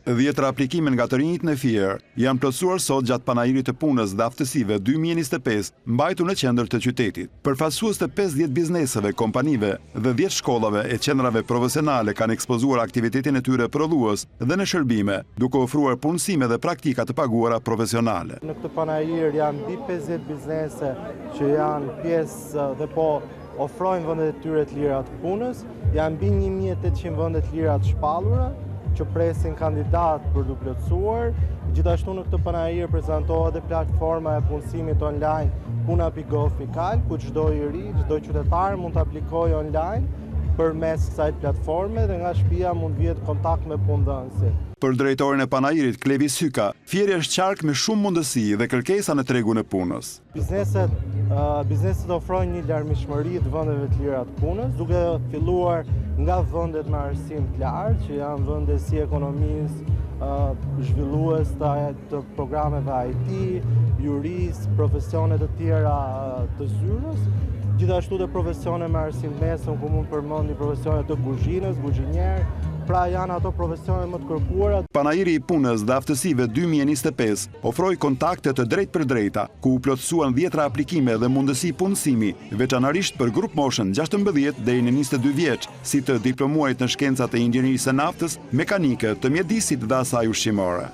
10 aplikime nga të rinjt në Fier janë plotësuar sot gjatë panajirit të punës dhe aftësive 2025 mbajtur në qendër të qytetit. Përfaqësues të 50 bizneseve, kompanive dhe 10 shkollave e qendrave profesionale kanë ekspozuar aktivitetin e tyre prodhues dhe në shërbime, duke ofruar punësime dhe praktika të paguara profesionale. Në këtë panajir janë mbi 50 biznese që janë pjesë dhe po ofrojnë vendet e tyre të lira të punës, janë mbi 1800 vende të lira të shpallura që presin kandidat për të plotësuar. Gjithashtu në këtë panajir prezantohet edhe platforma e punësimit online puna.gov.al, ku çdo i ri, çdo qytetar mund të aplikojë online përmes kësaj platforme dhe nga shtëpia mund vihet kontakt me punëdhënësin. Për drejtorin e panajirit, Klevi Syka, Fieri është qark me shumë mundësi dhe kërkesa në tregun e punës. Bizneset ofrojnë një larmishmëri të vendeve të lira të punës, duke filluar nga vendet me arsim të lartë, që janë vende si ekonomisë, zhvillues të programeve IT, jurist, profesione të tjera të zyrës, gjithashtu dhe profesione me arsim të mesëm, ku mund përmendi profesione të kuzhinës, kuzhinier, pra janë ato profesione më të kërkuara. Panajiri i punës dhe aftësive 2025 ofroi kontakte të drejtë për drejta, ku u plotësuan 10 aplikime dhe mundësi punësimi, veçanërisht për grup moshën 16 deri në 22 vjeç, si të diplomuarit në shkencat e inxhinierisë së naftës, mekanike, të mjedisit dhe asaj ushqimore.